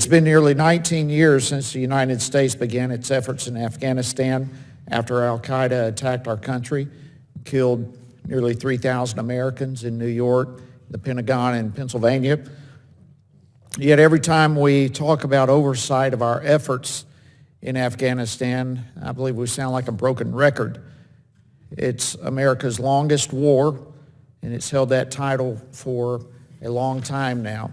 It's been nearly 19 years since the United States began its efforts in Afghanistan after al-Qaeda attacked our country, killed nearly 3,000 Americans in New York, the Pentagon, and Pennsylvania. Yet every time we talk about oversight of our efforts in Afghanistan, I believe we sound like a broken record. It's America's longest war, and it's held that title for a long time now.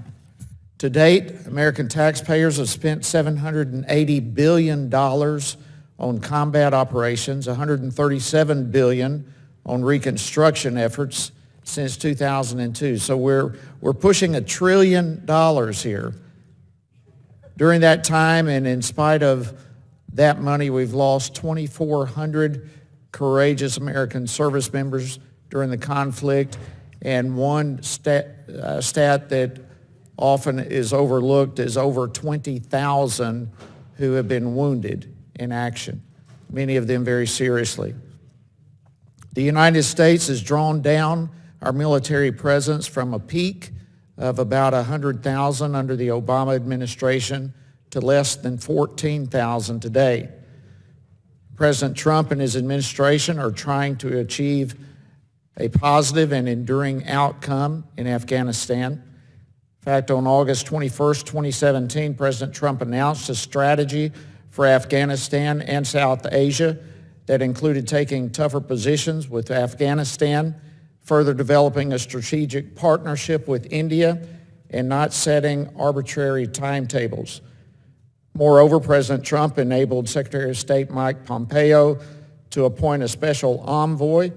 To date, American taxpayers have spent $780 billion on combat operations, $137 billion on reconstruction efforts since 2002. So we're pushing $1 trillion here. During that time, and in spite of that money, we've lost 2,400 courageous American service members during the conflict, and one stat that often is overlooked is over 20,000 who have been wounded in action, many of them very seriously. The United States has drawn down our military presence from a peak of about 100,000 under the Obama administration to less than 14,000 today. President Trump and his administration are trying to achieve a positive and enduring outcome in Afghanistan. In fact, on August 21st, 2017, President Trump announced a strategy for Afghanistan and South Asia that included taking tougher positions with Afghanistan, further developing a strategic partnership with India, and not setting arbitrary timetables. Moreover, President Trump enabled Secretary of State Mike Pompeo to appoint a special envoy,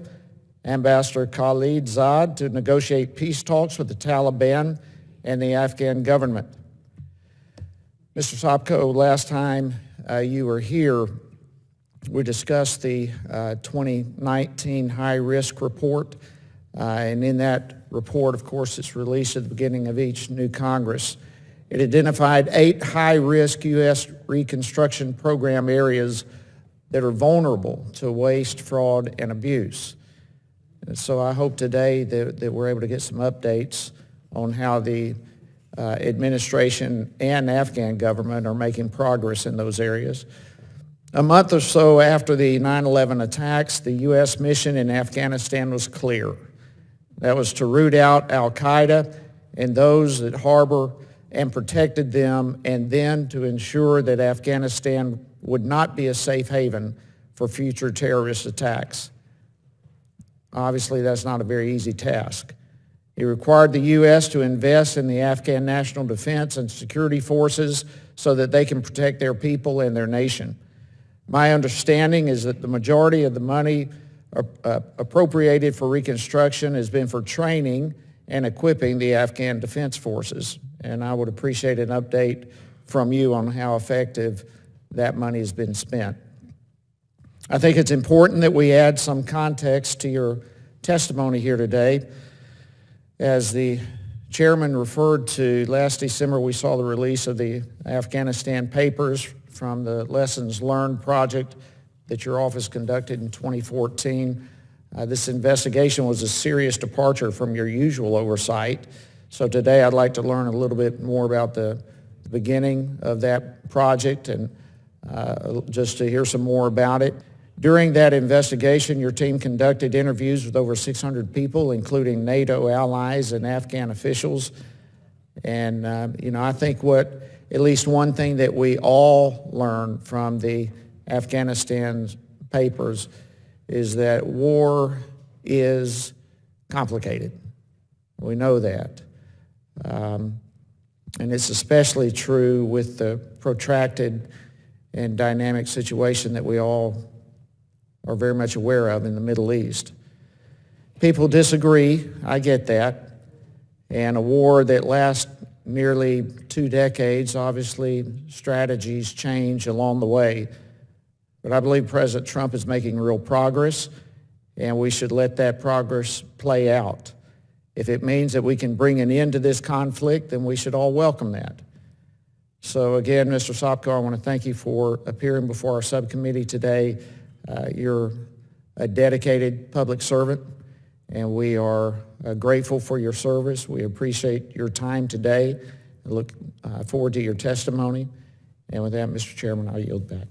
Ambassador Khalid Zadeh, to negotiate peace talks with the Taliban and the Afghan government. Mr. Sopko, last time you were here, we discussed the 2019 high-risk report, and in that report, of course, it's released at the beginning of each new Congress. It identified 8 high-risk U.S. reconstruction program areas that are vulnerable to waste, fraud, and abuse. And so I hope today that we're able to get some updates on how the administration and Afghan government are making progress in those areas. A month or so after the 9/11 attacks, the U.S. mission in Afghanistan was clear. That was to root out al-Qaeda and those that harbor and protected them, and then to ensure that Afghanistan would not be a safe haven for future terrorist attacks. Obviously, that's not a very easy task. It required the U.S. to invest in the Afghan national defense and security forces so that they can protect their people and their nation. My understanding is that the majority of the money appropriated for reconstruction has been for training and equipping the Afghan defense forces, and I would appreciate an update from you on how effective that money has been spent. I think it's important that we add some context to your testimony here today. As the chairman referred to, last December we saw the release of the Afghanistan papers from the Lessons Learned project that your office conducted in 2014. This investigation was a serious departure from your usual oversight. So today I'd like to learn a little bit more about the beginning of that project and just to hear some more about it. During that investigation, your team conducted interviews with over 600 people, including NATO allies and Afghan officials. And, I think at least one thing that we all learned from the Afghanistan papers is that war is complicated. We know that. And it's especially true with the protracted and dynamic situation that we all are very much aware of in the Middle East. People disagree, I get that, and a war that lasts nearly 2 decades, obviously strategies change along the way, but I believe President Trump is making real progress, and we should let that progress play out. If it means that we can bring an end to this conflict, then we should all welcome that. So again, Mr. Sopko, I want to thank you for appearing before our subcommittee today. You're a dedicated public servant, and we are grateful for your service. We appreciate your time today. I look forward to your testimony. And with that, Mr. Chairman, I yield back.